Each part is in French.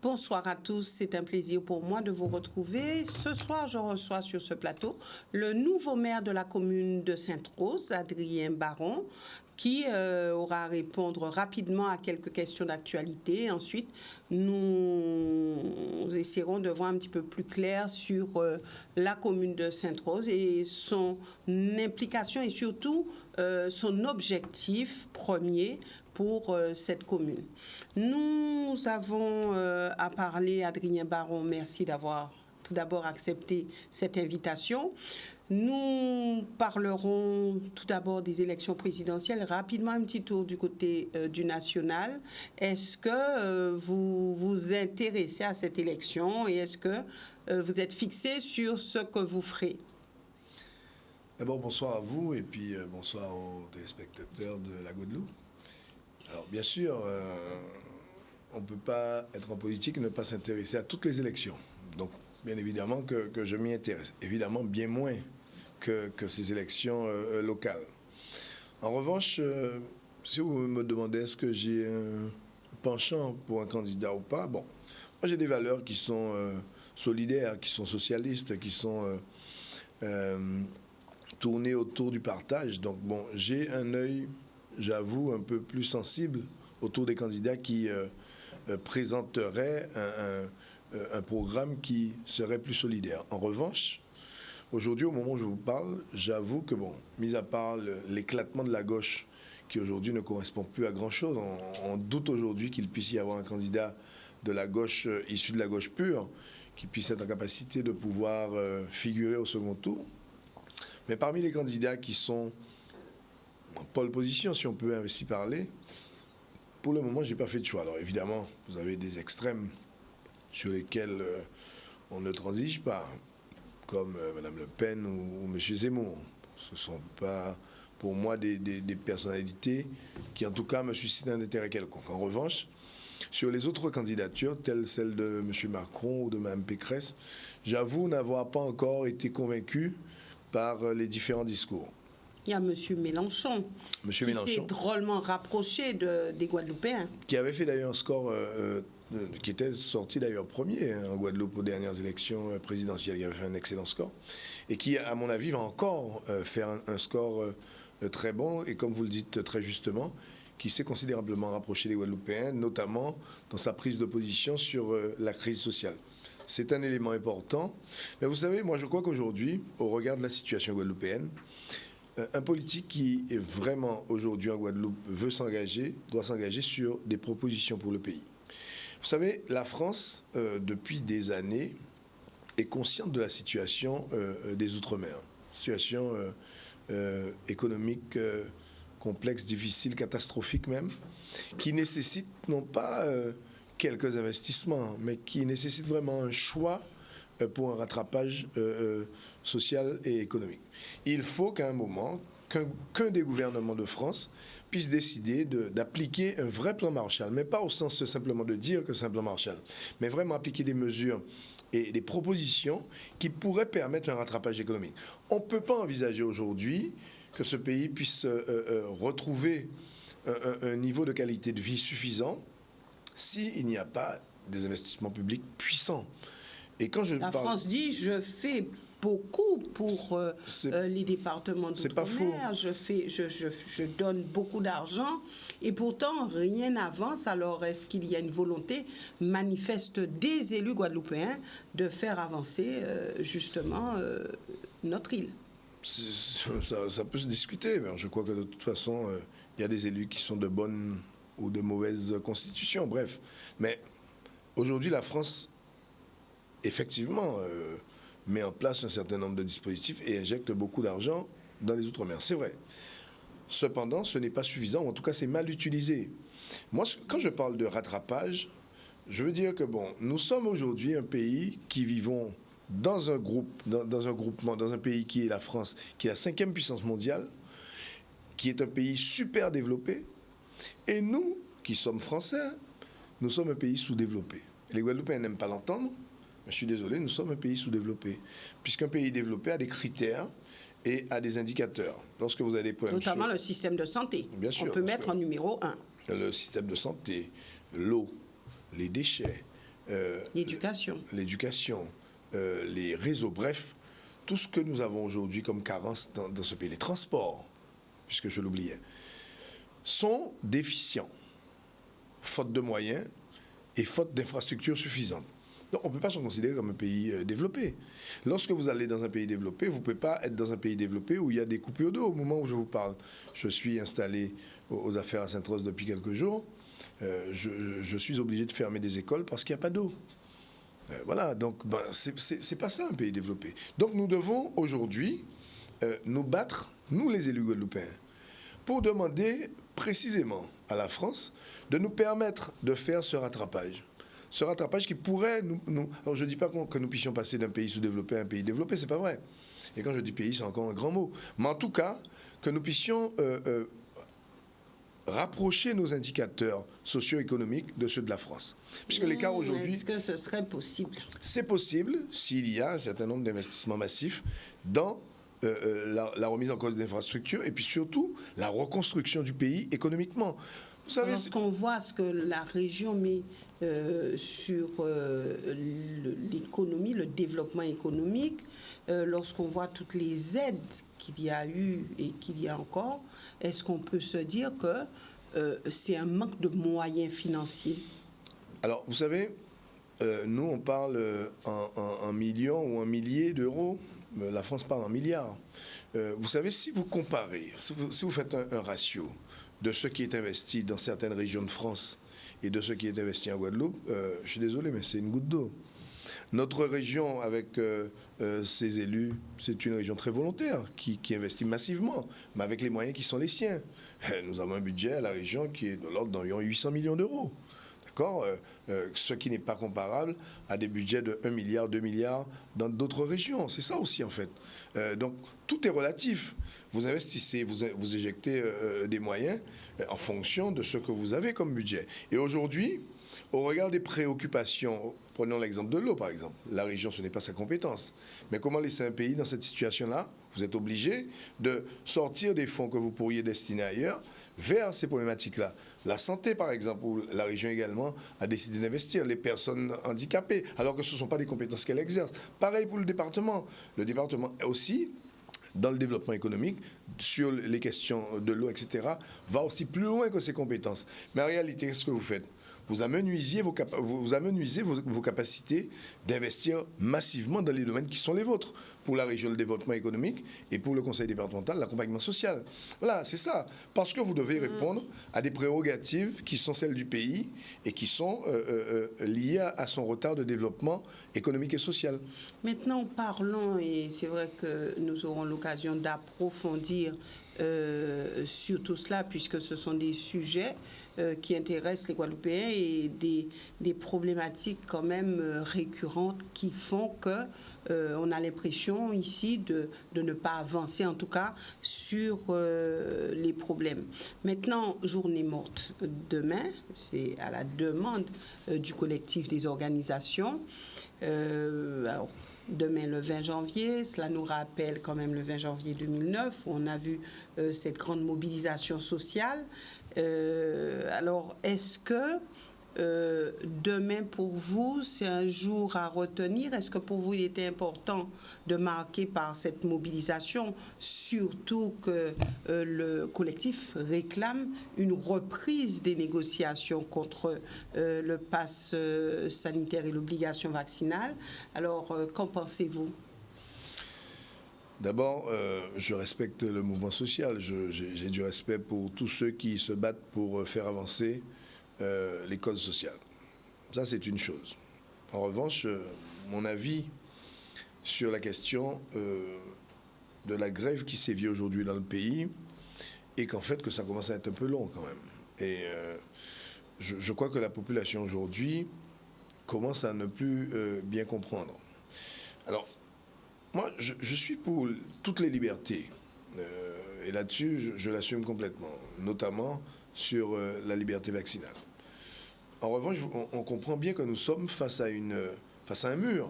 Bonsoir à tous, c'est un plaisir pour moi de vous retrouver. Ce soir, je reçois sur ce plateau le nouveau maire de la commune de Sainte-Rose, Adrien Baron, qui aura à répondre rapidement à quelques questions d'actualité. Ensuite, nous essaierons de voir un petit peu plus clair sur la commune de Sainte-Rose et son implication et surtout son objectif premier pour cette commune. Nous avons à parler, Adrien Baron, merci d'avoir tout d'abord accepté cette invitation. Nous parlerons tout d'abord des élections présidentielles. Rapidement, un petit tour du côté du national. Est-ce que vous vous intéressez à cette élection et est-ce que vous êtes fixé sur ce que vous ferez? D'abord, bonsoir à vous et puis bonsoir aux téléspectateurs de la Guadeloupe. Alors, bien sûr, on ne peut pas être en politique et ne pas s'intéresser à toutes les élections. Donc, bien évidemment que je m'y intéresse. Évidemment, bien moins que ces élections locales. En revanche, si vous me demandez est-ce que j'ai un penchant pour un candidat ou pas, bon, moi j'ai des valeurs qui sont solidaires, qui sont socialistes, qui sont tournées autour du partage. Donc, bon, j'ai un œil, j'avoue, un peu plus sensible autour des candidats qui présenteraient un programme qui serait plus solidaire. En revanche, aujourd'hui, au moment où je vous parle, j'avoue que, bon, mis à part l'éclatement de la gauche, qui aujourd'hui ne correspond plus à grand-chose, on doute aujourd'hui qu'il puisse y avoir un candidat de la gauche, issu de la gauche pure, qui puisse être en capacité de pouvoir figurer au second tour. Mais parmi les candidats qui sont en pole position, si on peut ainsi parler, pour le moment, je n'ai pas fait de choix. Alors évidemment, vous avez des extrêmes sur lesquels on ne transige pas, comme Mme Le Pen ou M. Zemmour. Ce ne sont pas, pour moi, des personnalités qui, en tout cas, me suscitent un intérêt quelconque. En revanche, sur les autres candidatures, telles celles de M. Macron ou de Mme Pécresse, j'avoue n'avoir pas encore été convaincu par les différents discours. Il y a M. Mélenchon, qui s'est drôlement rapproché des Guadeloupéens. Qui avait fait d'ailleurs un score, qui était sorti d'ailleurs premier en Guadeloupe aux dernières élections présidentielles. Il avait fait un excellent score. Et qui, à mon avis, va encore faire un score très bon. Et comme vous le dites très justement, qui s'est considérablement rapproché des Guadeloupéens, notamment dans sa prise de position sur la crise sociale. C'est un élément important. Mais vous savez, moi je crois qu'aujourd'hui, au regard de la situation guadeloupéenne, un politique qui est vraiment aujourd'hui en Guadeloupe doit s'engager sur des propositions pour le pays. Vous savez, la France, depuis des années, est consciente de la situation des Outre-mer. Situation économique complexe, difficile, catastrophique même, qui nécessite non pas quelques investissements, mais qui nécessite vraiment un choix pour un rattrapage social et économique. Il faut qu'à un moment, qu'un des gouvernements de France puisse décider d'appliquer un vrai plan Marshall, mais pas au sens simplement de dire que c'est un plan Marshall, mais vraiment appliquer des mesures et des propositions qui pourraient permettre un rattrapage économique. On ne peut pas envisager aujourd'hui que ce pays puisse retrouver un niveau de qualité de vie suffisant s'il n'y a pas des investissements publics puissants. Et quand la France dit, je fais beaucoup pour les départements d'outre-mer, je donne beaucoup d'argent et pourtant rien n'avance. Alors est-ce qu'il y a une volonté manifeste des élus guadeloupéens de faire avancer justement notre île? Ça peut se discuter, mais je crois que de toute façon, il y a des élus qui sont de bonnes ou de mauvaises constitutions, bref. Mais aujourd'hui, la France, effectivement, met en place un certain nombre de dispositifs et injecte beaucoup d'argent dans les Outre-mer. C'est vrai. Cependant, ce n'est pas suffisant, ou en tout cas, c'est mal utilisé. Moi, quand je parle de rattrapage, je veux dire que, bon, nous sommes aujourd'hui un pays qui vivons dans un groupement, dans un pays qui est la France, qui est la 5e puissance mondiale, qui est un pays super développé. Et nous, qui sommes français, nous sommes un pays sous-développé. Les Guadeloupéens n'aiment pas l'entendre, mais je suis désolé, nous sommes un pays sous-développé. Puisqu'un pays développé a des critères et a des indicateurs. Lorsque vous avez des problèmes notamment le système de santé. Bien sûr, on peut mettre en numéro 1. Le système de santé, l'eau, les déchets, l'éducation, les réseaux, bref, tout ce que nous avons aujourd'hui comme carence dans ce pays, les transports, puisque je l'oubliais, sont déficients, faute de moyens et faute d'infrastructures suffisantes. Donc, on ne peut pas se considérer comme un pays développé. Lorsque vous allez dans un pays développé, vous ne pouvez pas être dans un pays développé où il y a des coupures d'eau. Au moment où je vous parle, je suis installé aux affaires à Sainte-Rose depuis quelques jours. Je suis obligé de fermer des écoles parce qu'il n'y a pas d'eau. Voilà, donc c'est pas ça un pays développé. Donc nous devons aujourd'hui nous battre, nous les élus guadeloupéens, pour demander précisément à la France de nous permettre de faire ce rattrapage. Ce rattrapage qui pourrait nous... Alors je ne dis pas que nous puissions passer d'un pays sous-développé à un pays développé, c'est pas vrai. Et quand je dis pays, c'est encore un grand mot. Mais en tout cas, que nous puissions rapprocher nos indicateurs socio-économiques de ceux de la France. Puisque l'écart aujourd'hui... Est-ce que ce serait possible? C'est possible s'il y a un certain nombre d'investissements massifs dans la remise en cause d'infrastructures et puis surtout la reconstruction du pays économiquement. Vous savez, lorsqu'on voit ce que la région met sur l'économie, le développement économique, lorsqu'on voit toutes les aides qu'il y a eu et qu'il y a encore, est-ce qu'on peut se dire que c'est un manque de moyens financiers? Alors, vous savez, nous, on parle en millions ou en milliers d'euros. La France parle en milliards. Vous savez, si vous comparez, si vous faites un ratio de ce qui est investi dans certaines régions de France et de ce qui est investi en Guadeloupe, je suis désolé, mais c'est une goutte d'eau. Notre région, avec ses élus, c'est une région très volontaire, qui investit massivement, mais avec les moyens qui sont les siens. Nous avons un budget à la région qui est de l'ordre d'environ 800 millions d'euros. D'accord, ce qui n'est pas comparable à des budgets de 1 milliard, 2 milliards dans d'autres régions. C'est ça aussi, en fait. Donc, tout est relatif. Vous investissez, vous éjectez des moyens en fonction de ce que vous avez comme budget. Et aujourd'hui, au regard des préoccupations, prenons l'exemple de l'eau, par exemple. La région, ce n'est pas sa compétence. Mais comment laisser un pays dans cette situation-là? Vous êtes obligé de sortir des fonds que vous pourriez destiner ailleurs vers ces problématiques-là. La santé, par exemple, où la région également a décidé d'investir, les personnes handicapées, alors que ce ne sont pas des compétences qu'elle exerce. Pareil pour le département. Le département aussi, dans le développement économique, sur les questions de l'eau, etc., va aussi plus loin que ses compétences. Mais en réalité, qu'est-ce que vous faites? Vous amenuisez vos capacités d'investir massivement dans les domaines qui sont les vôtres, pour la région, le développement économique, et pour le conseil départemental, l'accompagnement social. Voilà, c'est ça. Parce que vous devez répondre à des prérogatives qui sont celles du pays et qui sont liées à son retard de développement économique et social. Maintenant, parlons, et c'est vrai que nous aurons l'occasion d'approfondir sur tout cela, puisque ce sont des sujets qui intéressent les Guadeloupéens et des problématiques quand même récurrentes qui font que on a l'impression ici de ne pas avancer, en tout cas, sur les problèmes. Maintenant, journée morte demain, c'est à la demande du collectif des organisations. Alors, demain, le 20 janvier, cela nous rappelle quand même le 20 janvier 2009, où on a vu cette grande mobilisation sociale. Alors, est-ce que demain, pour vous, c'est un jour à retenir? Est-ce que pour vous, il était important de marquer par cette mobilisation, surtout que le collectif réclame une reprise des négociations contre le pass sanitaire et l'obligation vaccinale? Alors, qu'en pensez-vous? D'abord, je respecte le mouvement social. J'ai du respect pour tous ceux qui se battent pour faire avancer les causes sociales. Ça, c'est une chose. En revanche, mon avis sur la question de la grève qui sévit aujourd'hui dans le pays est qu'en fait, que ça commence à être un peu long quand même. Et je crois que la population aujourd'hui commence à ne plus bien comprendre. Alors, moi, je suis pour toutes les libertés. Et là-dessus, je l'assume complètement, notamment sur la liberté vaccinale. En revanche, on comprend bien que nous sommes face à un mur.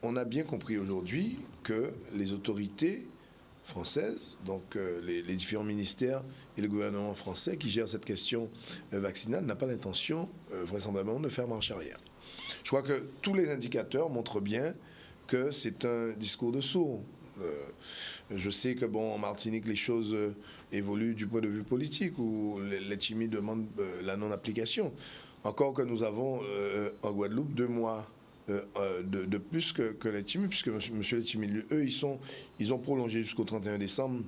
On a bien compris aujourd'hui que les autorités françaises, donc les différents ministères et le gouvernement français qui gèrent cette question vaccinale, n'a pas l'intention, vraisemblablement, de faire marche arrière. Je crois que tous les indicateurs montrent bien que c'est un discours de sourds. Je sais que, en Martinique, les choses évoluent du point de vue politique, où les Tchimi demandent la non-application. Encore que nous avons en Guadeloupe 2 mois de plus que les Tchimi, puisque M. Letchimy, eux, ils ont prolongé jusqu'au 31 décembre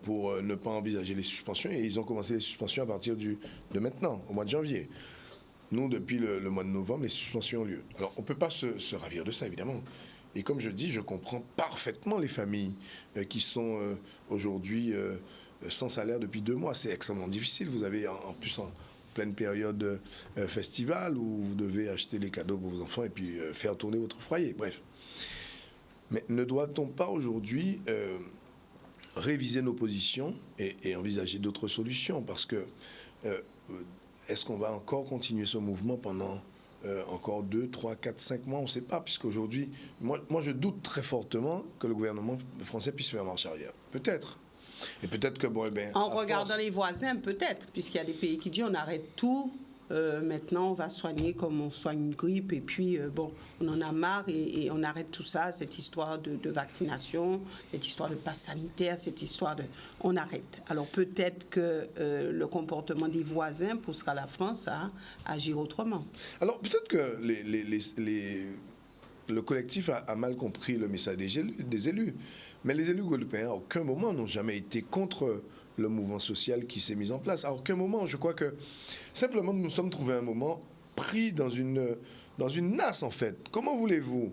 pour ne pas envisager les suspensions, et ils ont commencé les suspensions à partir de maintenant, au mois de janvier. Nous, depuis le mois de novembre, les suspensions ont lieu. Alors, on ne peut pas se ravir de ça, évidemment. Et comme je dis, je comprends parfaitement les familles qui sont aujourd'hui sans salaire depuis 2 mois. C'est extrêmement difficile. Vous avez en plus en pleine période festival où vous devez acheter les cadeaux pour vos enfants et puis faire tourner votre foyer. Bref. Mais ne doit-on pas aujourd'hui réviser nos positions et envisager d'autres solutions? Parce que est-ce qu'on va encore continuer ce mouvement pendant encore 2, 3, 4, 5 mois, on ne sait pas, puisqu'aujourd'hui, moi je doute très fortement que le gouvernement français puisse faire marche arrière. Peut-être. Et peut-être que, en regardant les voisins, peut-être, puisqu'il y a des pays qui disent on arrête tout, maintenant on va soigner comme on soigne une grippe, et puis on en a marre et on arrête tout ça, cette histoire de vaccination, cette histoire de passe sanitaire, cette histoire de... On arrête. Alors peut-être que le comportement des voisins poussera la France à agir autrement. Alors peut-être que le collectif a mal compris le message des élus. Mais les élus guadeloupéens, à aucun moment, n'ont jamais été contre le mouvement social qui s'est mis en place. À aucun moment, je crois que simplement nous nous sommes trouvés un moment pris dans une nasse, en fait. Comment voulez-vous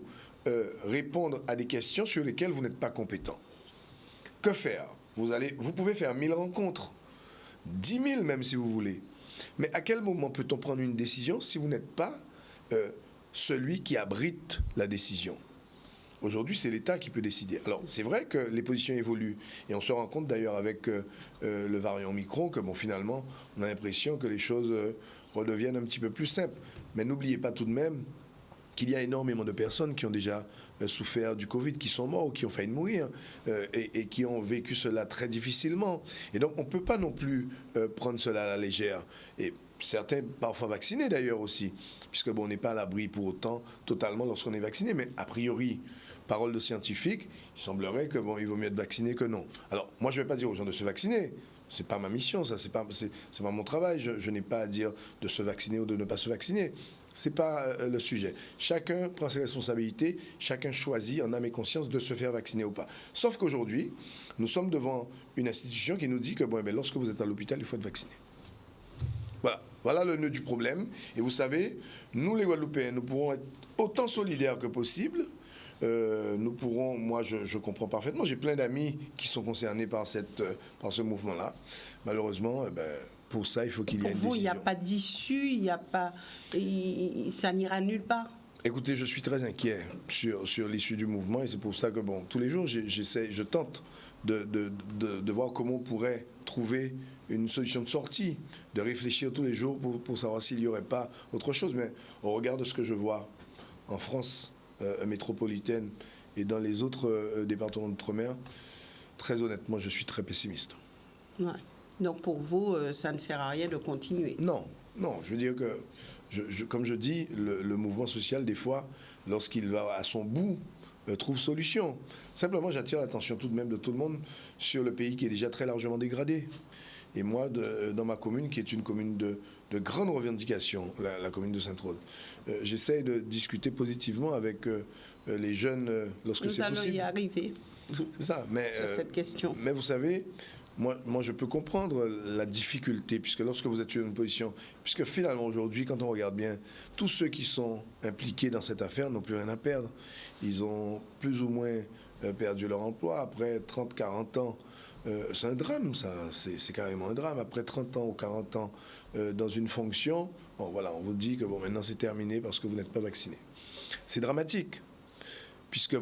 répondre à des questions sur lesquelles vous n'êtes pas compétent? Que faire? Vous pouvez faire 1000 rencontres, 10 000 même si vous voulez. Mais à quel moment peut-on prendre une décision si vous n'êtes pas celui qui abrite la décision? Aujourd'hui, c'est l'État qui peut décider. Alors, c'est vrai que les positions évoluent. Et on se rend compte d'ailleurs avec le variant Omicron que, finalement, on a l'impression que les choses redeviennent un petit peu plus simples. Mais n'oubliez pas tout de même qu'il y a énormément de personnes qui ont déjà souffert du Covid, qui sont morts ou qui ont failli mourir et qui ont vécu cela très difficilement. Et donc, on ne peut pas non plus prendre cela à la légère. Et certains parfois vaccinés d'ailleurs aussi, puisque on n'est pas à l'abri pour autant totalement lorsqu'on est vacciné. Mais a priori, parole de scientifique, il semblerait que il vaut mieux être vacciné que non. Alors, moi, je ne vais pas dire aux gens de se vacciner. C'est pas ma mission, ça. C'est pas mon travail. Je n'ai pas à dire de se vacciner ou de ne pas se vacciner. C'est pas le sujet. Chacun prend ses responsabilités. Chacun choisit en âme et conscience de se faire vacciner ou pas. Sauf qu'aujourd'hui, nous sommes devant une institution qui nous dit que lorsque vous êtes à l'hôpital, il faut être vacciné. Voilà le nœud du problème. Et vous savez, nous les Guadeloupéens, nous pourrons être autant solidaires que possible. Nous pourrons, moi je comprends parfaitement, j'ai plein d'amis qui sont concernés par ce mouvement-là. Malheureusement, pour ça, il faut qu'il y ait une décision. Pour vous, il n'y a pas d'issue, ça n'ira nulle part? Écoutez, je suis très inquiet sur l'issue du mouvement et c'est pour ça que, tous les jours, je tente de voir comment on pourrait trouver une solution de sortie, de réfléchir tous les jours pour savoir s'il n'y aurait pas autre chose. Mais au regard de ce que je vois en France métropolitaine et dans les autres départements d'outre-mer, très honnêtement, je suis très pessimiste. Ouais. Donc pour vous, ça ne sert à rien de continuer? Non, je veux dire que, comme je dis, le mouvement social, des fois, lorsqu'il va à son bout, trouve solution. Simplement, j'attire l'attention tout de même de tout le monde sur le pays qui est déjà très largement dégradé. Et moi, dans ma commune, qui est une commune de grande revendication, la commune de Sainte-Rose, j'essaye de discuter positivement avec les jeunes lorsque c'est possible. Nous allons y arriver. C'est ça. Mais, sur cette question. Mais vous savez, moi, je peux comprendre la difficulté, puisque lorsque vous êtes sur une position, puisque finalement aujourd'hui, quand on regarde bien, tous ceux qui sont impliqués dans cette affaire n'ont plus rien à perdre. Ils ont plus ou moins perdu leur emploi après 30, 40 ans. C'est un drame, ça. C'est carrément un drame. Après 30 ans ou 40 ans dans une fonction, on vous dit que maintenant c'est terminé parce que vous n'êtes pas vacciné. C'est dramatique. Puisque,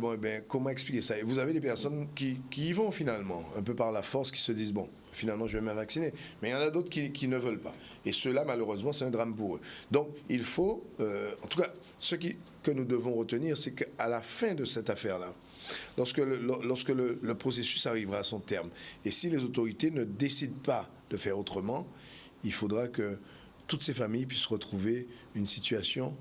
comment expliquer ça? Et vous avez des personnes qui y vont finalement, un peu par la force, qui se disent, finalement, je vais me vacciner. Mais il y en a d'autres qui ne veulent pas. Et ceux-là, malheureusement, c'est un drame pour eux. Donc, il faut, en tout cas, que nous devons retenir, c'est qu'à la fin de cette affaire-là, lorsque le processus arrivera à son terme, et si les autorités ne décident pas de faire autrement, il faudra que toutes ces familles puissent retrouver une situation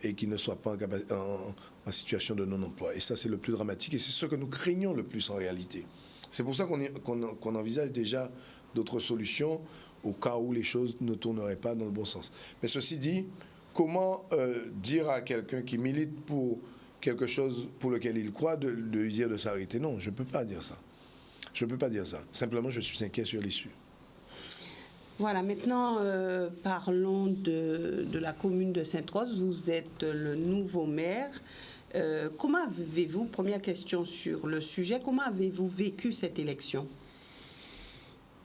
et qui ne soient pas en situation de non-emploi. Et ça, c'est le plus dramatique et c'est ce que nous craignons le plus en réalité. C'est pour ça qu'on envisage déjà d'autres solutions au cas où les choses ne tourneraient pas dans le bon sens. Mais ceci dit, comment dire à quelqu'un qui milite pour quelque chose pour lequel il croit de lui dire de s'arrêter? Non, je ne peux pas dire ça. Je ne peux pas dire ça. Simplement, je suis inquiet sur l'issue. Voilà, maintenant, parlons de la commune de Sainte-Rose. Vous êtes le nouveau maire. Comment avez-vous, première question sur le sujet, comment avez-vous vécu cette élection?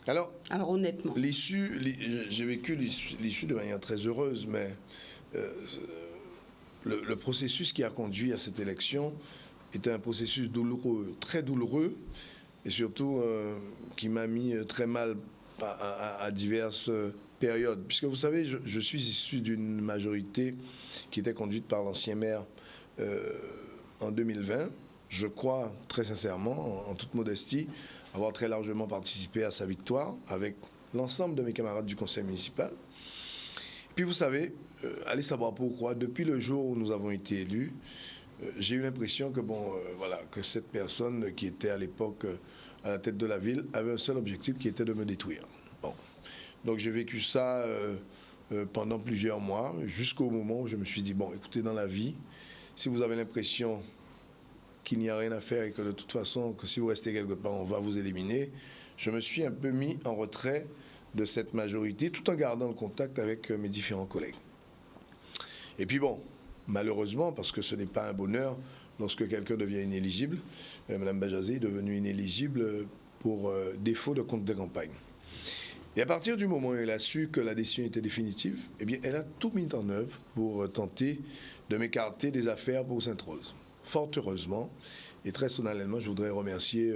Alors honnêtement. J'ai vécu l'issue de manière très heureuse, mais le processus qui a conduit à cette élection était un processus douloureux, très douloureux, et surtout qui m'a mis très mal à diverses périodes. Puisque vous savez, je suis issu d'une majorité qui était conduite par l'ancien maire en 2020. Je crois très sincèrement, en toute modestie, avoir très largement participé à sa victoire avec l'ensemble de mes camarades du conseil municipal. Puis vous savez, allez savoir pourquoi, depuis le jour où nous avons été élus, j'ai eu l'impression que, que cette personne qui était à l'époque à la tête de la ville avait un seul objectif qui était de me détruire. Bon. Donc j'ai vécu ça pendant plusieurs mois, jusqu'au moment où je me suis dit, bon, écoutez, dans la vie, si vous avez l'impression qu'il n'y a rien à faire et que de toute façon, que si vous restez quelque part, on va vous éliminer, je me suis un peu mis en retrait de cette majorité, tout en gardant le contact avec mes différents collègues. Et puis bon, malheureusement, parce que ce n'est pas un bonheur, lorsque quelqu'un devient inéligible, Mme Bajazé est devenue inéligible pour défaut de compte de campagne. Et à partir du moment où elle a su que la décision était définitive, eh bien, elle a tout mis en œuvre pour tenter de m'écarter des affaires pour Sainte-Rose. Fort heureusement, et très solennellement, je voudrais remercier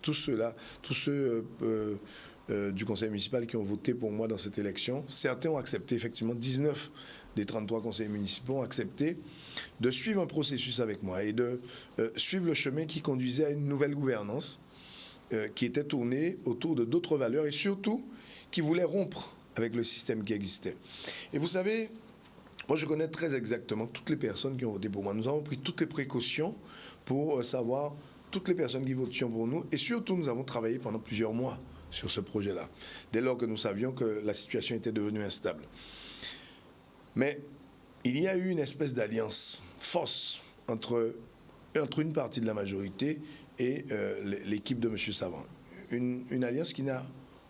tous ceux du conseil municipal qui ont voté pour moi dans cette élection. Certains ont accepté, effectivement, 19 des 33 conseillers municipaux ont accepté de suivre un processus avec moi et de suivre le chemin qui conduisait à une nouvelle gouvernance qui était tournée autour de d'autres valeurs et surtout qui voulait rompre avec le système qui existait. Et vous savez, moi, je connais très exactement toutes les personnes qui ont voté pour moi. Nous avons pris toutes les précautions pour savoir toutes les personnes qui votent pour nous. Et surtout, nous avons travaillé pendant plusieurs mois sur ce projet-là, dès lors que nous savions que la situation était devenue instable. Mais il y a eu une espèce d'alliance fausse entre une partie de la majorité et l'équipe de M. Savant. Une alliance qui n'a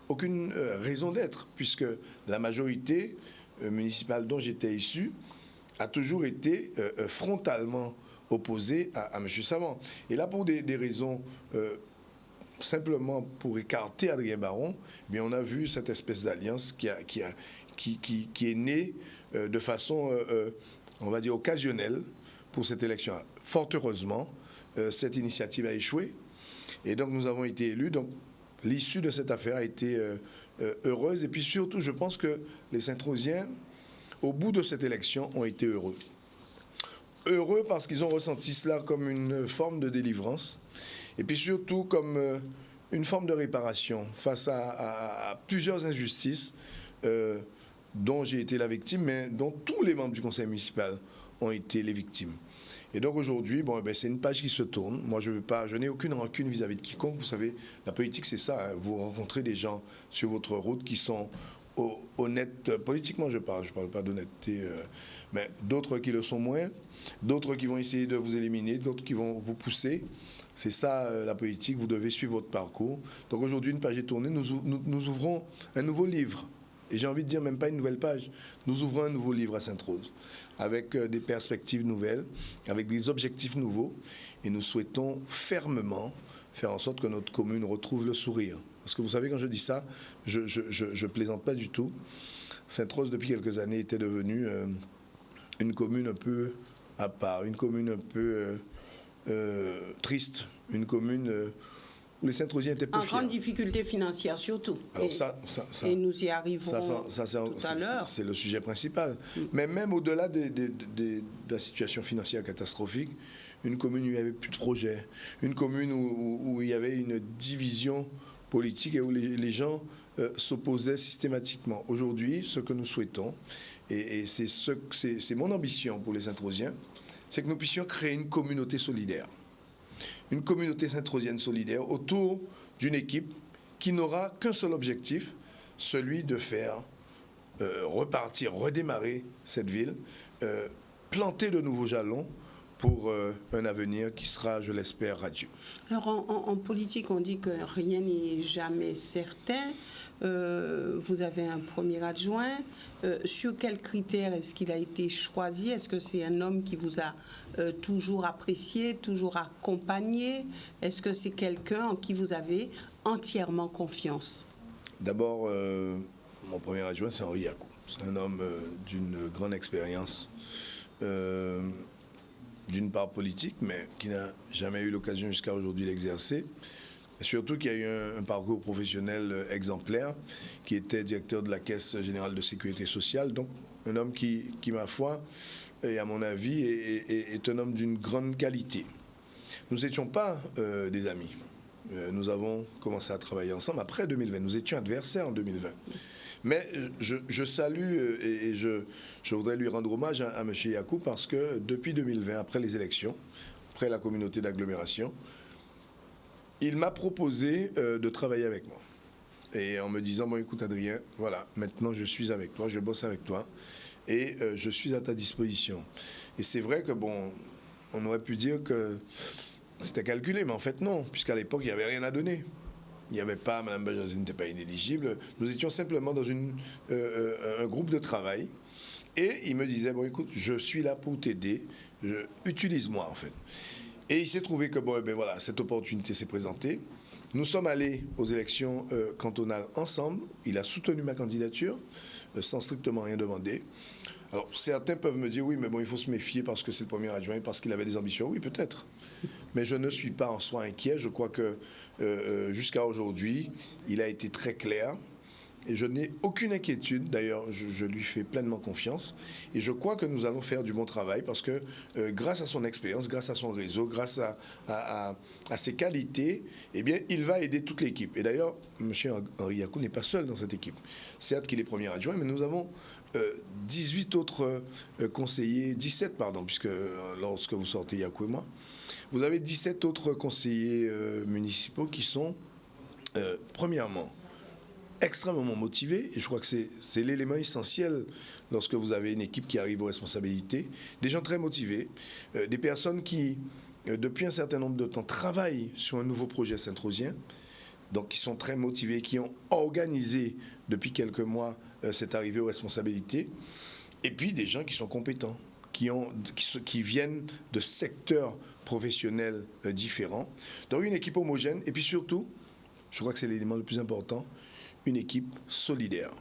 aucune raison d'être, puisque la majorité municipale dont j'étais issu a toujours été frontalement opposée à M. Savant. Et là, pour des raisons simplement pour écarter Adrien Baron, eh bien, on a vu cette espèce d'alliance qui est née de façon, on va dire, occasionnelle pour cette élection. Fort heureusement, cette initiative a échoué et donc nous avons été élus. Donc l'issue de cette affaire a été heureuse. Et puis surtout, je pense que les Saint-Rosiens, au bout de cette élection, ont été heureux. Heureux parce qu'ils ont ressenti cela comme une forme de délivrance. Et puis surtout comme une forme de réparation face à plusieurs injustices dont j'ai été la victime, mais dont tous les membres du conseil municipal ont été les victimes. Et donc aujourd'hui, c'est une page qui se tourne. Moi, je n'ai aucune rancune vis-à-vis de quiconque. Vous savez, la politique, c'est ça. Hein. Vous rencontrez des gens sur votre route qui sont honnêtes, politiquement je parle pas d'honnêteté, mais d'autres qui le sont moins, d'autres qui vont essayer de vous éliminer, d'autres qui vont vous pousser. C'est ça la politique, vous devez suivre votre parcours. Donc aujourd'hui, une page est tournée, nous ouvrons un nouveau livre. Et j'ai envie de dire même pas une nouvelle page, nous ouvrons un nouveau livre à Sainte-Rose, avec des perspectives nouvelles, avec des objectifs nouveaux, et nous souhaitons fermement faire en sorte que notre commune retrouve le sourire. Parce que vous savez, quand je dis ça, je plaisante pas du tout. Sainte-Rose, depuis quelques années, était devenue une commune un peu à part, une commune un peu triste, une commune où les Saint-Rosiens étaient peu fiers. En grande difficulté financière surtout. Alors et nous y arriverons tout à l'heure. C'est le sujet principal. Mais même au-delà de la situation financière catastrophique, une commune où il n'y avait plus de projet, une commune où il y avait une division politique et où les gens s'opposaient systématiquement. Aujourd'hui, ce que nous souhaitons, et c'est mon ambition pour les Saint-Rosiens, c'est que nous puissions créer une communauté solidaire. Une communauté saint-rosienne solidaire autour d'une équipe qui n'aura qu'un seul objectif, celui de faire repartir, redémarrer cette ville, planter de nouveaux jalons pour un avenir qui sera, je l'espère, radieux. Alors en politique, on dit que rien n'est jamais certain. Vous avez un premier adjoint. Sur quels critères est-ce qu'il a été choisi? Est-ce que c'est un homme qui vous a toujours apprécié, toujours accompagné? Est-ce que c'est quelqu'un en qui vous avez entièrement confiance? D'abord, mon premier adjoint, c'est Henri Yakou. C'est un homme d'une grande expérience, d'une part politique, mais qui n'a jamais eu l'occasion jusqu'à aujourd'hui d'exercer. Surtout qu'il y a eu un parcours professionnel exemplaire, qui était directeur de la Caisse générale de sécurité sociale. Donc, un homme qui ma foi, et à mon avis, est un homme d'une grande qualité. Nous n'étions pas des amis. Nous avons commencé à travailler ensemble après 2020. Nous étions adversaires en 2020. Mais je salue et je voudrais lui rendre hommage à M. Yakou parce que depuis 2020, après les élections, après la communauté d'agglomération, il m'a proposé de travailler avec moi. Et en me disant, bon écoute Adrien, voilà, maintenant je suis avec toi, je bosse avec toi et je suis à ta disposition. Et c'est vrai que bon, on aurait pu dire que c'était calculé, mais en fait non, puisqu'à l'époque il n'y avait rien à donner. Il n'y avait pas, Mme Bajazine n'était pas inéligible, nous étions simplement dans un groupe de travail et il me disait, bon écoute, je suis là pour t'aider, utilise-moi en fait. Et il s'est trouvé que bon, ben voilà, cette opportunité s'est présentée. Nous sommes allés aux élections cantonales ensemble. Il a soutenu ma candidature sans strictement rien demander. Alors certains peuvent me dire oui, mais bon, il faut se méfier parce que c'est le premier adjoint, parce qu'il avait des ambitions. Oui, peut-être. Mais je ne suis pas en soi inquiet. Je crois que jusqu'à aujourd'hui, il a été très clair. Et je n'ai aucune inquiétude, d'ailleurs je lui fais pleinement confiance et je crois que nous allons faire du bon travail parce que grâce à son expérience, grâce à son réseau, grâce à ses qualités, eh bien, il va aider toute l'équipe. Et d'ailleurs, M. Henri Yakou n'est pas seul dans cette équipe. Certes qu'il est premier adjoint, mais nous avons 18 autres conseillers, 17 pardon, puisque lorsque vous sortez Yakou et moi, vous avez 17 autres conseillers municipaux qui sont, premièrement, extrêmement motivés, et je crois que c'est l'élément essentiel lorsque vous avez une équipe qui arrive aux responsabilités, des gens très motivés, des personnes qui, depuis un certain nombre de temps, travaillent sur un nouveau projet saint-rosien, donc qui sont très motivés, qui ont organisé depuis quelques mois cette arrivée aux responsabilités, et puis des gens qui sont compétents, qui viennent de secteurs professionnels différents, donc une équipe homogène, et puis surtout, je crois que c'est l'élément le plus important, une équipe solidaire.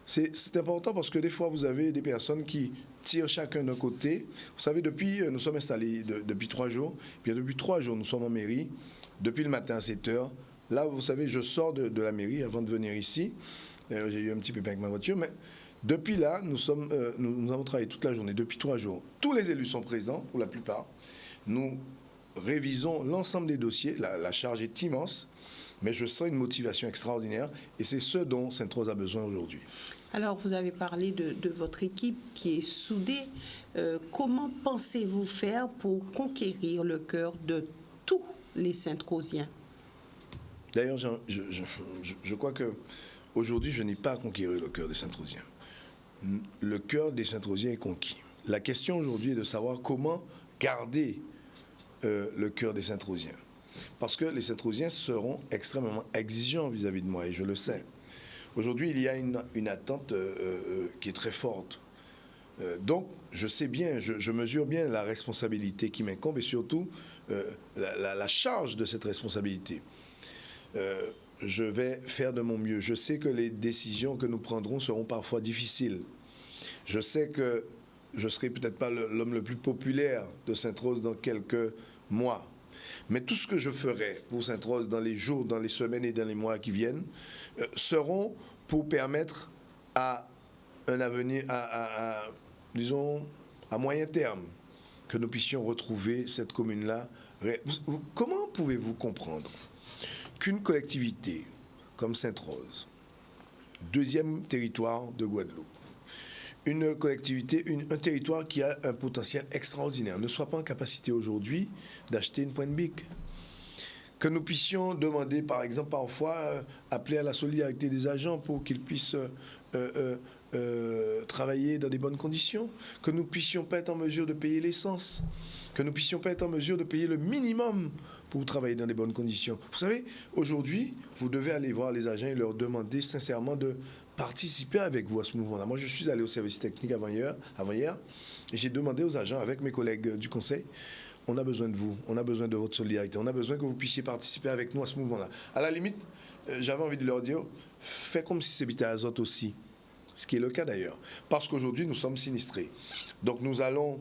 C'est important parce que des fois, vous avez des personnes qui tirent chacun d'un côté. Vous savez, nous sommes installés depuis 3 jours. Puis depuis 3 jours, nous sommes en mairie, depuis le matin à 7 heures. Là, vous savez, je sors de la mairie avant de venir ici. J'ai eu un petit pépin avec ma voiture, mais depuis là, nous avons travaillé toute la journée, depuis 3 jours. Tous les élus sont présents, pour la plupart. Nous révisons l'ensemble des dossiers. La charge est immense. Mais je sens une motivation extraordinaire et c'est ce dont Sainte-Rose a besoin aujourd'hui. Alors, vous avez parlé de votre équipe qui est soudée. Comment pensez-vous faire pour conquérir le cœur de tous les Sainte-Rosiens? D'ailleurs, je crois qu'aujourd'hui, je n'ai pas à conquérir le cœur des Sainte-Rosiens. Le cœur des Sainte-Rosiens est conquis. La question aujourd'hui est de savoir comment garder le cœur des Sainte-Rosiens. Parce que les Sainte-Rosiens seront extrêmement exigeants vis-à-vis de moi, et je le sais. Aujourd'hui, il y a une attente qui est très forte. Donc, je sais bien, je mesure bien la responsabilité qui m'incombe et surtout la charge de cette responsabilité. Je vais faire de mon mieux. Je sais que les décisions que nous prendrons seront parfois difficiles. Je sais que je ne serai peut-être pas l'homme le plus populaire de Sainte-Rose dans quelques mois. Mais tout ce que je ferai pour Sainte-Rose dans les jours, dans les semaines et dans les mois qui viennent seront pour permettre à un avenir, disons, à moyen terme, que nous puissions retrouver cette commune-là. Comment pouvez-vous comprendre qu'une collectivité comme Sainte-Rose, deuxième territoire de Guadeloupe, une collectivité, un territoire qui a un potentiel extraordinaire, ne soit pas en capacité aujourd'hui d'acheter une pointe bic. Que nous puissions demander, par exemple, parfois, appeler à la solidarité des agents pour qu'ils puissent travailler dans des bonnes conditions, que nous puissions pas être en mesure de payer l'essence, que nous puissions pas être en mesure de payer le minimum pour travailler dans des bonnes conditions. Vous savez, aujourd'hui, vous devez aller voir les agents et leur demander sincèrement de participer avec vous à ce mouvement-là. Moi, je suis allé au service technique avant-hier, et j'ai demandé aux agents, avec mes collègues du conseil, on a besoin de vous, on a besoin de votre solidarité, on a besoin que vous puissiez participer avec nous à ce mouvement-là. À la limite, j'avais envie de leur dire, faites comme si c'était Azot aussi, ce qui est le cas d'ailleurs, parce qu'aujourd'hui, nous sommes sinistrés. Donc nous allons,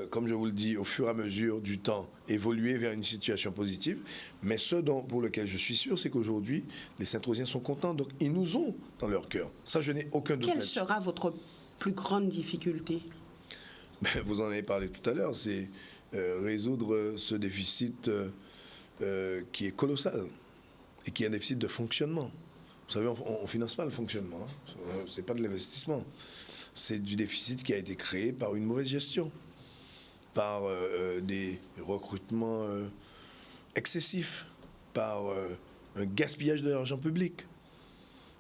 comme je vous le dis, au fur et à mesure du temps, évoluer vers une situation positive, mais ce pour lequel je suis sûr, c'est qu'aujourd'hui, les Saint-Rosiens sont contents, donc ils nous ont dans leur cœur. Ça, je n'ai aucun doute. Quelle sera votre plus grande difficulté? Vous en avez parlé tout à l'heure, c'est résoudre ce déficit qui est colossal et qui est un déficit de fonctionnement. Vous savez, on ne finance pas le fonctionnement, hein. Ce n'est pas de l'investissement. C'est du déficit qui a été créé par une mauvaise gestion, par des recrutements excessifs, par un gaspillage de l'argent public.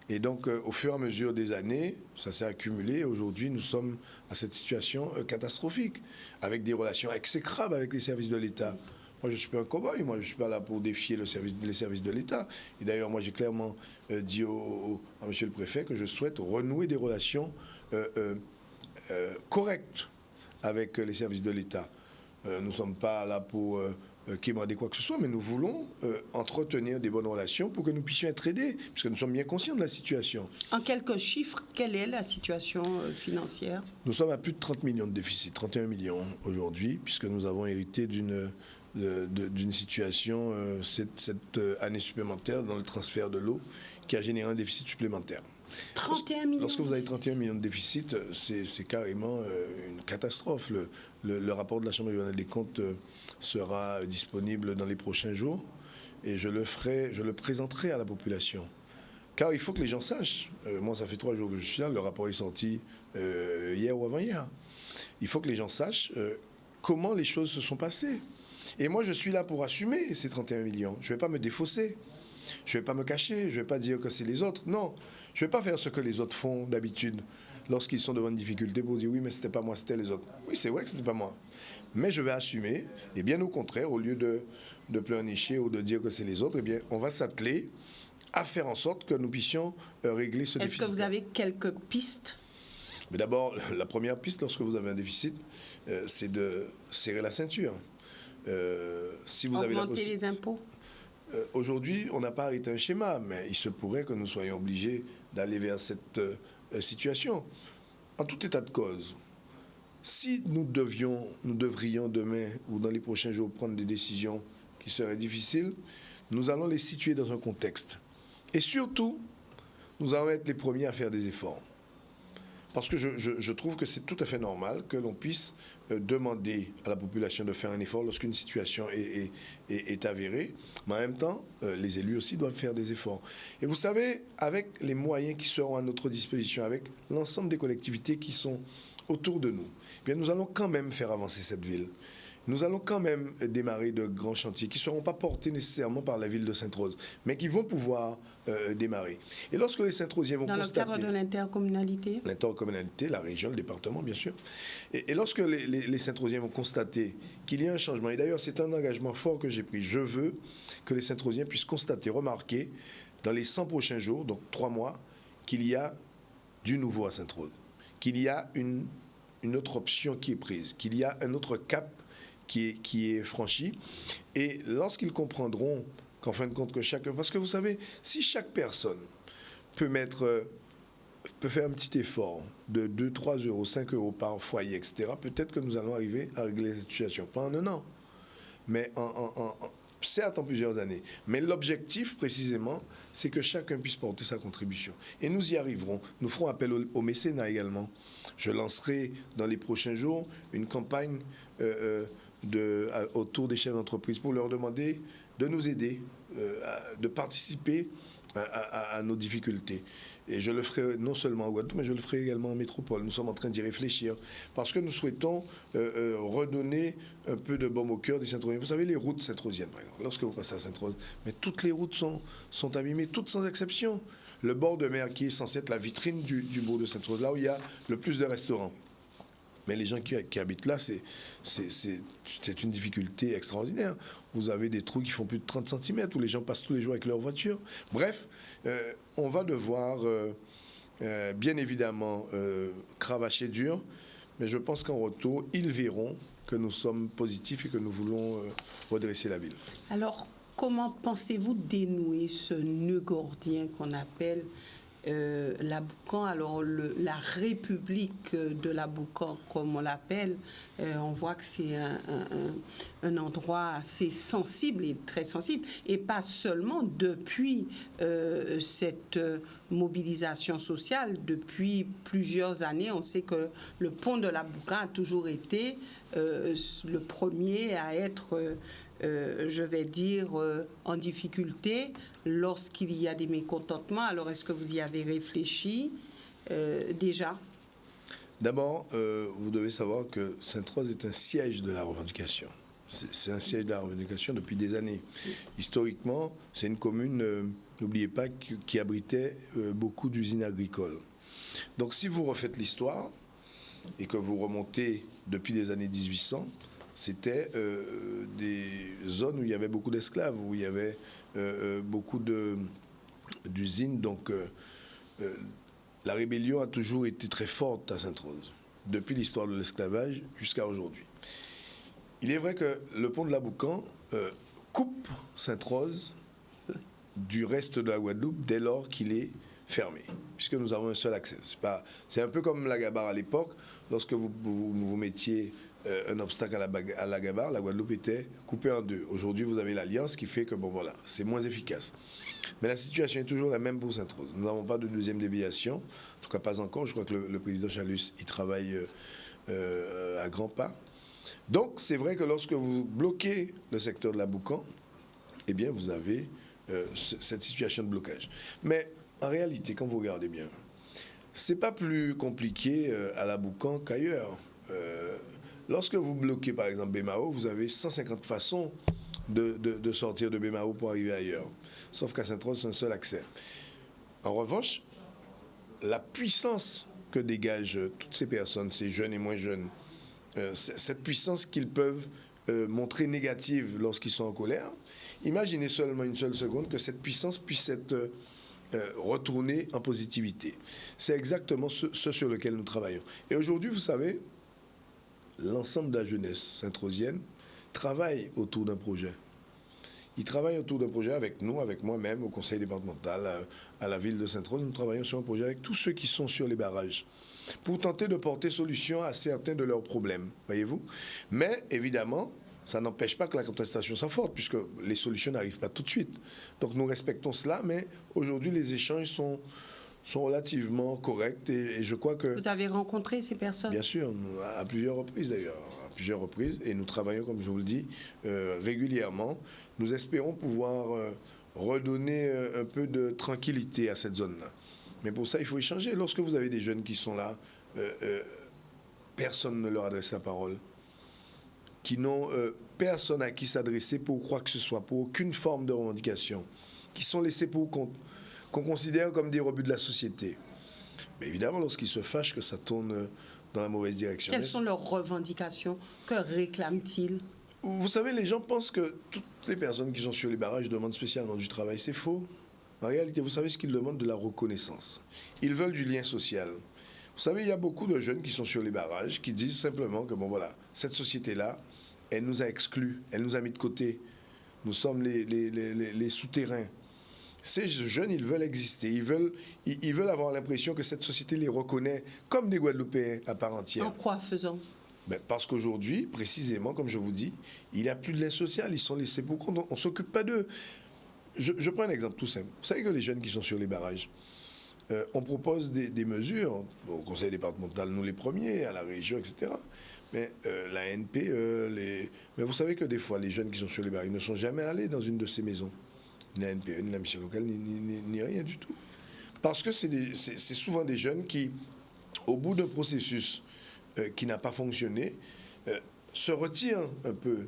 Et donc, au fur et à mesure des années, ça s'est accumulé. Aujourd'hui, nous sommes à cette situation catastrophique, avec des relations exécrables avec les services de l'État. Moi, je ne suis pas un cow-boy, moi, je ne suis pas là pour défier les services de l'État. Et d'ailleurs, moi, j'ai clairement dit à monsieur le préfet que je souhaite renouer des relations correctes avec les services de l'État. Nous ne sommes pas là pour quémander quoi que ce soit, mais nous voulons entretenir des bonnes relations pour que nous puissions être aidés, puisque nous sommes bien conscients de la situation. En quelques chiffres, quelle est la situation financière? Nous sommes à plus de 30 millions de déficit, 31 millions aujourd'hui, puisque nous avons hérité d'une situation cette année supplémentaire dans le transfert de l'eau qui a généré un déficit supplémentaire. 31 millions. Lorsque vous avez 31 millions de déficit, c'est carrément une catastrophe. Le rapport de la Chambre régionale des comptes sera disponible dans les prochains jours et je le présenterai à la population. Car il faut que les gens sachent, moi ça fait 3 jours que je suis là, le rapport est sorti hier ou avant-hier. Il faut que les gens sachent comment les choses se sont passées. Et moi je suis là pour assumer ces 31 millions. Je ne vais pas me défausser, je ne vais pas me cacher, je ne vais pas dire que c'est les autres. Non, je ne vais pas faire ce que les autres font d'habitude lorsqu'ils sont devant une difficulté pour dire oui mais c'était pas moi, c'était les autres. Oui c'est vrai que c'était pas moi. Mais je vais assumer, et bien au contraire, au lieu de pleurnicher ou de dire que c'est les autres, eh bien on va s'atteler à faire en sorte que nous puissions régler ce déficit. Est-ce que vous avez quelques pistes? Mais d'abord, la première piste, lorsque vous avez un déficit, c'est de serrer la ceinture. Si vous augmenter les impôts? Aujourd'hui, on n'a pas arrêté un schéma, mais il se pourrait que nous soyons obligés d'aller vers cette situation. En tout état de cause, si nous devrions demain ou dans les prochains jours prendre des décisions qui seraient difficiles, nous allons les situer dans un contexte. Et surtout, nous allons être les premiers à faire des efforts. Parce que je trouve que c'est tout à fait normal que l'on puisse demander à la population de faire un effort lorsqu'une situation est avérée. Mais en même temps, les élus aussi doivent faire des efforts. Et vous savez, avec les moyens qui seront à notre disposition, avec l'ensemble des collectivités qui sont autour de nous, eh bien, nous allons quand même faire avancer cette ville. Nous allons quand même démarrer de grands chantiers qui ne seront pas portés nécessairement par la ville de Sainte-Rose, mais qui vont pouvoir démarrer. Et lorsque les Sainte-Rosiens vont constater... Dans le cadre de l'intercommunalité? L'intercommunalité, la région, le département, bien sûr. Et lorsque les Sainte-Rosiens vont constater qu'il y a un changement, et d'ailleurs c'est un engagement fort que j'ai pris, je veux que les Sainte-Rosiens puissent constater, remarquer, dans les 100 prochains jours, donc 3 mois, qu'il y a du nouveau à Sainte-Rose, qu'il y a une autre option qui est prise, qu'il y a un autre cap qui est franchi. Et lorsqu'ils comprendront qu'en fin de compte, que chacun... Parce que vous savez, si chaque personne peut faire un petit effort de 2, 3 euros, 5 euros par foyer, etc., peut-être que nous allons arriver à régler la situation. Pas en un an, mais certes en plusieurs années. Mais l'objectif, précisément, c'est que chacun puisse porter sa contribution. Et nous y arriverons. Nous ferons appel au mécénat également. Je lancerai dans les prochains jours une campagne autour des chefs d'entreprise pour leur demander de nous aider, de participer à nos difficultés. Et je le ferai non seulement en Guadeloupe, mais je le ferai également en métropole. Nous sommes en train d'y réfléchir parce que nous souhaitons redonner un peu de baume au cœur des Saint-Rosiens. Vous savez, les routes saint-rosiennes, par exemple, lorsque vous passez à Sainte-Rose, mais toutes les routes sont abîmées, toutes sans exception. Le bord de mer qui est censé être la vitrine du bourg de Sainte-Rose, là où il y a le plus de restaurants. Mais les gens qui habitent là, c'est une difficulté extraordinaire. Vous avez des trous qui font plus de 30 cm, où les gens passent tous les jours avec leur voiture. Bref, on va devoir, bien évidemment, cravacher dur, mais je pense qu'en retour, ils verront que nous sommes positifs et que nous voulons redresser la ville. Alors, comment pensez-vous dénouer ce nœud gordien qu'on appelle la Boucan? Alors, la République de la Boucan, comme on l'appelle, on voit que c'est un endroit assez sensible et très sensible, et pas seulement depuis cette mobilisation sociale. Depuis plusieurs années, on sait que le pont de la Boucan a toujours été le premier à être je vais dire, en difficulté lorsqu'il y a des mécontentements. Alors, est-ce que vous y avez réfléchi déjà? D'abord, vous devez savoir que Sainte-Rose est un siège de la revendication. C'est un siège de la revendication depuis des années. Historiquement, c'est une commune, n'oubliez pas, qui abritait beaucoup d'usines agricoles. Donc, si vous refaites l'histoire et que vous remontez depuis les années 1800, c'était des zones où il y avait beaucoup d'esclaves, où il y avait beaucoup d'usines. Donc, la rébellion a toujours été très forte à Sainte-Rose, depuis l'histoire de l'esclavage jusqu'à aujourd'hui. Il est vrai que le pont de la Boucan coupe Sainte-Rose du reste de la Guadeloupe dès lors qu'il est fermé, puisque nous avons un seul accès. C'est un peu comme la Gabarre à l'époque, lorsque vous mettiez un obstacle à la Gabarre, la Guadeloupe était coupée en deux. Aujourd'hui, vous avez l'alliance qui fait que, bon voilà, c'est moins efficace. Mais la situation est toujours la même pour Sainte-Rose. Nous n'avons pas de deuxième déviation, en tout cas pas encore. Je crois que le président Chalus y travaille à grands pas. Donc, c'est vrai que lorsque vous bloquez le secteur de la Boucan, eh bien, vous avez cette situation de blocage. Mais en réalité, quand vous regardez bien, c'est pas plus compliqué à la Boucan qu'ailleurs. Lorsque vous bloquez, par exemple, Bémao, vous avez 150 façons de sortir de Bémao pour arriver ailleurs. Sauf qu'à Sainte-Rose, c'est un seul accès. En revanche, la puissance que dégagent toutes ces personnes, ces jeunes et moins jeunes, cette puissance qu'ils peuvent montrer négative lorsqu'ils sont en colère, imaginez seulement une seule seconde que cette puissance puisse être retournée en positivité. C'est exactement ce sur lequel nous travaillons. Et aujourd'hui, vous savez, l'ensemble de la jeunesse sainte-rosienne travaille autour d'un projet. Ils travaillent autour d'un projet avec nous, avec moi-même, au conseil départemental, à la ville de Sainte-Rose. Nous travaillons sur un projet avec tous ceux qui sont sur les barrages pour tenter de porter solution à certains de leurs problèmes, voyez-vous. Mais, évidemment, ça n'empêche pas que la contestation soit forte, puisque les solutions n'arrivent pas tout de suite. Donc, nous respectons cela, mais aujourd'hui, les échanges sont relativement corrects et je crois que... Vous avez rencontré ces personnes? Bien sûr, à plusieurs reprises d'ailleurs, et nous travaillons, comme je vous le dis, régulièrement. Nous espérons pouvoir redonner un peu de tranquillité à cette zone-là. Mais pour ça, il faut échanger. Lorsque vous avez des jeunes qui sont là, personne ne leur adresse la parole, qui n'ont personne à qui s'adresser pour quoi que ce soit, pour aucune forme de revendication, qui sont laissés pour compte, qu'on considère comme des rebuts de la société. Mais évidemment, lorsqu'ils se fâchent, que ça tourne dans la mauvaise direction. Quelles sont leurs revendications? Que réclament-ils? Vous savez, les gens pensent que toutes les personnes qui sont sur les barrages demandent spécialement du travail. C'est faux. En réalité, vous savez ce qu'ils demandent? De la reconnaissance. Ils veulent du lien social. Vous savez, il y a beaucoup de jeunes qui sont sur les barrages, qui disent simplement que, bon voilà, cette société-là, elle nous a exclus, elle nous a mis de côté. Nous sommes les souterrains. Ces jeunes, ils veulent exister, ils veulent avoir l'impression que cette société les reconnaît comme des Guadeloupéens à part entière. En quoi faisant? Parce qu'aujourd'hui, précisément, comme je vous dis, il n'y a plus de lien social, ils sont laissés pour compte, on ne s'occupe pas d'eux. Je prends un exemple tout simple. Vous savez que les jeunes qui sont sur les barrages, on propose des mesures au conseil départemental, nous les premiers, à la région, etc., Mais la NPE, mais vous savez que des fois, les jeunes qui sont sur les barils ne sont jamais allés dans une de ces maisons. Ni la NPE, ni la mission locale, ni rien du tout. Parce que c'est souvent des jeunes qui, au bout d'un processus qui n'a pas fonctionné, se retirent un peu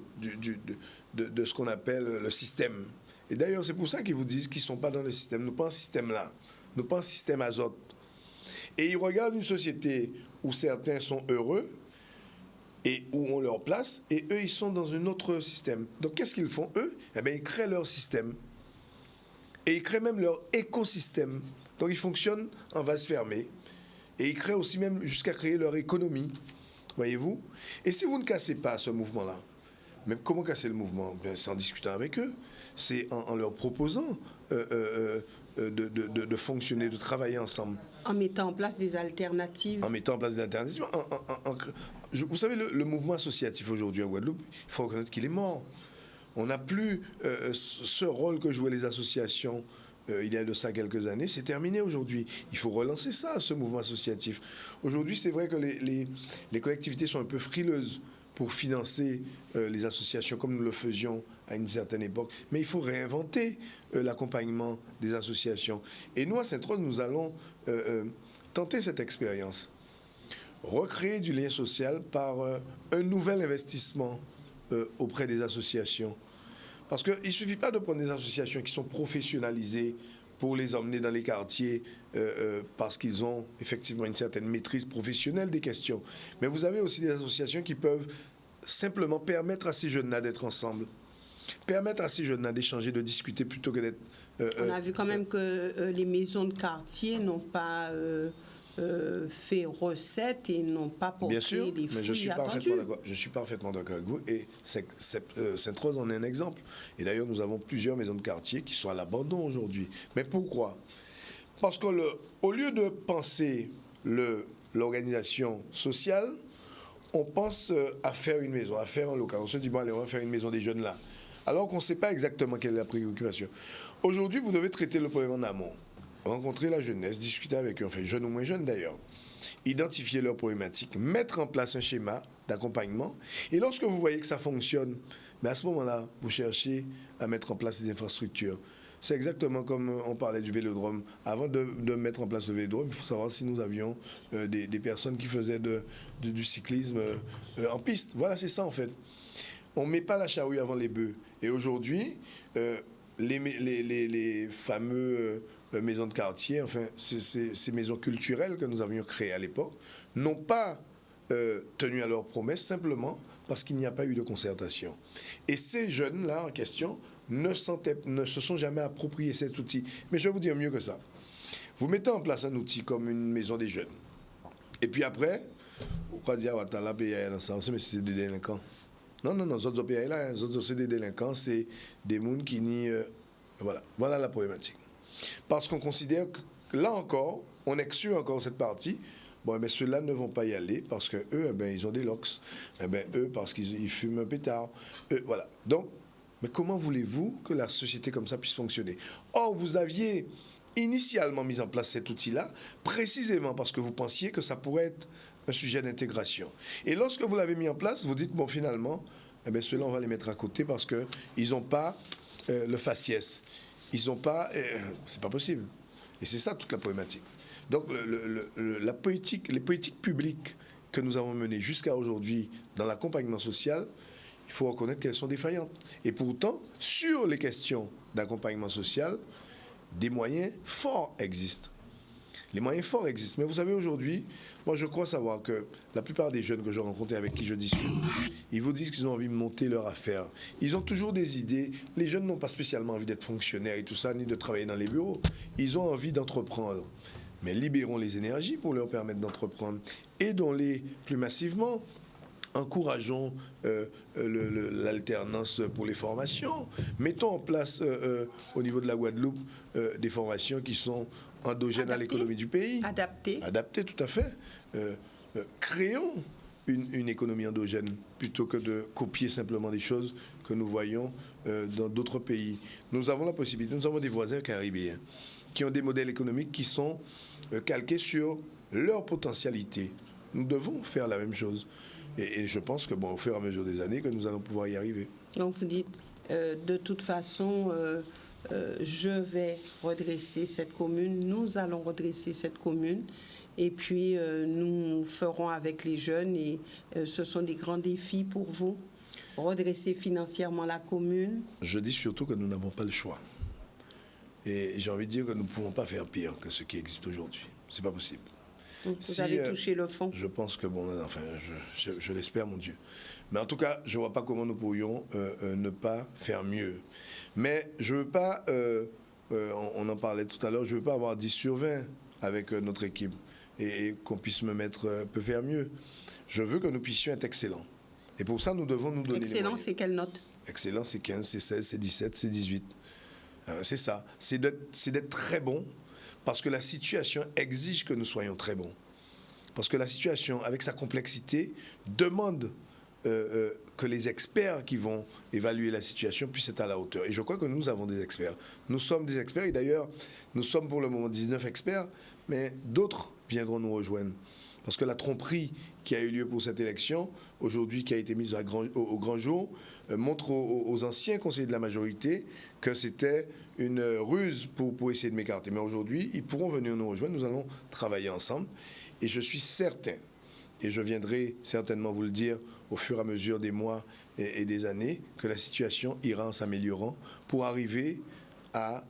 de ce qu'on appelle le système. Et d'ailleurs, c'est pour ça qu'ils vous disent qu'ils ne sont pas dans le système. Nous pas un système là. Nous pas un système azote. Et ils regardent une société où certains sont heureux et où on leur place, et eux, ils sont dans un autre système. Donc, qu'est-ce qu'ils font, eux? Eh bien, ils créent leur système. Et ils créent même leur écosystème. Donc, ils fonctionnent en vase fermé. Et ils créent aussi même jusqu'à créer leur économie. Voyez-vous? Et si vous ne cassez pas ce mouvement-là, mais comment casser le mouvement? C'est en discutant avec eux. C'est en leur proposant de fonctionner, de travailler ensemble. En mettant en place des alternatives. En mettant en place des alternatives. Vous savez, le mouvement associatif aujourd'hui en Guadeloupe, il faut reconnaître qu'il est mort. On n'a plus ce rôle que jouaient les associations il y a de ça quelques années. C'est terminé aujourd'hui. Il faut relancer ça, ce mouvement associatif. Aujourd'hui, c'est vrai que les collectivités sont un peu frileuses pour financer les associations comme nous le faisions à une certaine époque. Mais il faut réinventer l'accompagnement des associations. Et nous, à Sainte-Rose, nous allons tenter cette expérience. Recréer du lien social par un nouvel investissement auprès des associations. Parce qu'il ne suffit pas de prendre des associations qui sont professionnalisées pour les emmener dans les quartiers parce qu'ils ont effectivement une certaine maîtrise professionnelle des questions. Mais vous avez aussi des associations qui peuvent simplement permettre à ces jeunes-là d'être ensemble, permettre à ces jeunes-là d'échanger, de discuter plutôt que d'être... On a vu quand même que les maisons de quartier n'ont pas fait recette et n'ont pas porté les fruits attendus. Mais je suis parfaitement d'accord avec vous. Et Sainte-Rose en est un exemple. Et d'ailleurs, nous avons plusieurs maisons de quartier qui sont à l'abandon aujourd'hui. Mais pourquoi? Parce qu'au lieu de penser l'organisation sociale, on pense à faire une maison, à faire un local. On se dit, bon, allez, on va faire une maison des jeunes là. Alors qu'on ne sait pas exactement quelle est la préoccupation. Aujourd'hui, vous devez traiter le problème en amont. Rencontrer la jeunesse, discuter avec eux, enfin jeunes ou moins jeunes d'ailleurs, identifier leurs problématiques, mettre en place un schéma d'accompagnement. Et lorsque vous voyez que ça fonctionne, mais à ce moment-là, vous cherchez à mettre en place des infrastructures. C'est exactement comme on parlait du vélodrome. Avant de mettre en place le vélodrome, il faut savoir si nous avions des personnes qui faisaient du cyclisme en piste. Voilà, c'est ça en fait. On ne met pas la charrue avant les bœufs. Et aujourd'hui, les fameux maisons de quartier, enfin, ces maisons culturelles que nous avions créées à l'époque, n'ont pas tenu à leurs promesses simplement parce qu'il n'y a pas eu de concertation. Et ces jeunes-là en question ne se sont jamais appropriés cet outil. Mais je vais vous dire mieux que ça. Vous mettez en place un outil comme une maison des jeunes. Et puis après, vous croyez dire, mais c'est des délinquants. Non, autres pays là, c'est des délinquants, c'est des gens qui nient. Voilà la problématique. Parce qu'on considère que, là encore, on exclut encore cette partie. Bon, mais ceux-là ne vont pas y aller parce qu'eux, ils ont des locks. Eux, parce qu'ils fument un pétard. Voilà. Donc, mais comment voulez-vous que la société comme ça puisse fonctionner? Or, vous aviez initialement mis en place cet outil-là, précisément parce que vous pensiez que ça pourrait être un sujet d'intégration. Et lorsque vous l'avez mis en place, vous dites, bon, finalement, ceux-là, on va les mettre à côté parce qu'ils n'ont pas le faciès. Ils n'ont pas... c'est pas possible. Et c'est ça toute la problématique. Donc, les politiques publiques que nous avons menées jusqu'à aujourd'hui dans l'accompagnement social, il faut reconnaître qu'elles sont défaillantes. Et pourtant, sur les questions d'accompagnement social, des moyens forts existent. Les moyens forts existent. Mais vous savez, aujourd'hui, moi, je crois savoir que la plupart des jeunes que je rencontre et avec qui je discute, ils vous disent qu'ils ont envie de monter leur affaire. Ils ont toujours des idées. Les jeunes n'ont pas spécialement envie d'être fonctionnaires et tout ça, ni de travailler dans les bureaux. Ils ont envie d'entreprendre. Mais libérons les énergies pour leur permettre d'entreprendre. Aidons-les plus massivement. Encourageons l'alternance pour les formations. Mettons en place au niveau de la Guadeloupe des formations qui sont endogènes à l'économie du pays. Adaptées, tout à fait. Créons une économie endogène plutôt que de copier simplement des choses que nous voyons dans d'autres pays. Nous avons la possibilité, nous avons des voisins caribéens qui ont des modèles économiques qui sont calqués sur leur potentialité. Nous devons faire la même chose. Et je pense que, bon, au fur et à mesure des années, que nous allons pouvoir y arriver. Donc vous dites, de toute façon, je vais redresser cette commune, nous allons redresser cette commune, et puis nous ferons avec les jeunes, et ce sont des grands défis pour vous, redresser financièrement la commune. Je dis surtout que nous n'avons pas le choix. Et j'ai envie de dire que nous ne pouvons pas faire pire que ce qui existe aujourd'hui. C'est pas possible. Vous avez touché le fond. Je pense que, bon, enfin, je l'espère, mon Dieu. Mais en tout cas, je ne vois pas comment nous pourrions ne pas faire mieux. Mais je ne veux pas, on en parlait tout à l'heure, je ne veux pas avoir 10 sur 20 avec notre équipe et qu'on puisse me mettre, peut faire mieux. Je veux que nous puissions être excellents. Et pour ça, nous devons nous donner les moyens. Excellent, c'est quelle note? Excellent, c'est 15, c'est 16, c'est 17, c'est 18. C'est ça. C'est d'être très bon, parce que la situation exige que nous soyons très bons. Parce que la situation, avec sa complexité, demande que les experts qui vont évaluer la situation puissent être à la hauteur. Et je crois que nous avons des experts. Nous sommes des experts, et d'ailleurs, nous sommes pour le moment 19 experts, mais d'autres viendront nous rejoindre. Parce que la tromperie qui a eu lieu pour cette élection, aujourd'hui qui a été mise au grand jour, montre aux anciens conseillers de la majorité que c'était une ruse pour essayer de m'écarter. Mais aujourd'hui, ils pourront venir nous rejoindre, nous allons travailler ensemble. Et je suis certain, et je viendrai certainement vous le dire au fur et à mesure des mois et des années, que la situation ira en s'améliorant pour arriver à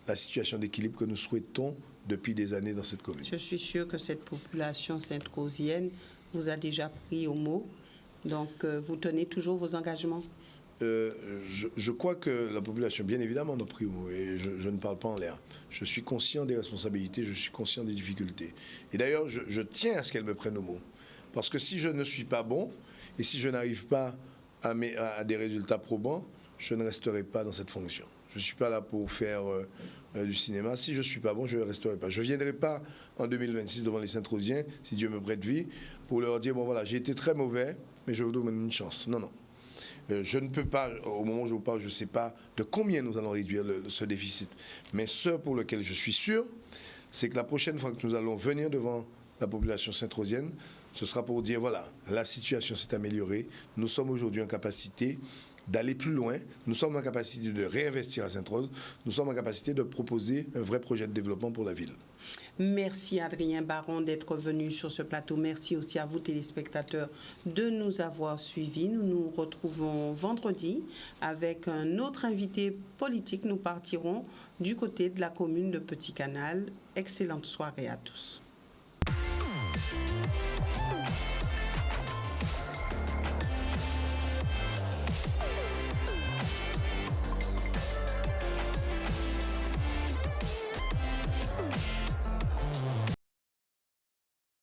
la situation d'équilibre que nous souhaitons depuis des années dans cette commune. Je suis sûre que cette population sainte-rosienne vous a déjà pris au mot. Donc, vous tenez toujours vos engagements? Je crois que la population, bien évidemment, n'a pris au mot. Et je ne parle pas en l'air. Je suis conscient des responsabilités, je suis conscient des difficultés. Et d'ailleurs, je tiens à ce qu'elle me prenne au mot. Parce que si je ne suis pas bon, et si je n'arrive pas à des résultats probants, je ne resterai pas dans cette fonction. Je ne suis pas là pour faire du cinéma. Si je ne suis pas bon, je ne resterai pas. Je ne viendrai pas en 2026 devant les Saint-Rosiens, si Dieu me prête vie, pour leur dire, bon voilà, j'ai été très mauvais, mais je vous donne une chance. Non, non. Je ne peux pas, au moment où je vous parle, je ne sais pas de combien nous allons réduire ce déficit. Mais ce pour lequel je suis sûr, c'est que la prochaine fois que nous allons venir devant la population saint-rosienne, ce sera pour dire, voilà, la situation s'est améliorée, nous sommes aujourd'hui en capacité d'aller plus loin, nous sommes en capacité de réinvestir à Sainte-Rose, nous sommes en capacité de proposer un vrai projet de développement pour la ville. Merci Adrien Baron d'être venu sur ce plateau. Merci aussi à vous téléspectateurs de nous avoir suivis. Nous nous retrouvons vendredi avec un autre invité politique. Nous partirons du côté de la commune de Petit Canal. Excellente soirée à tous.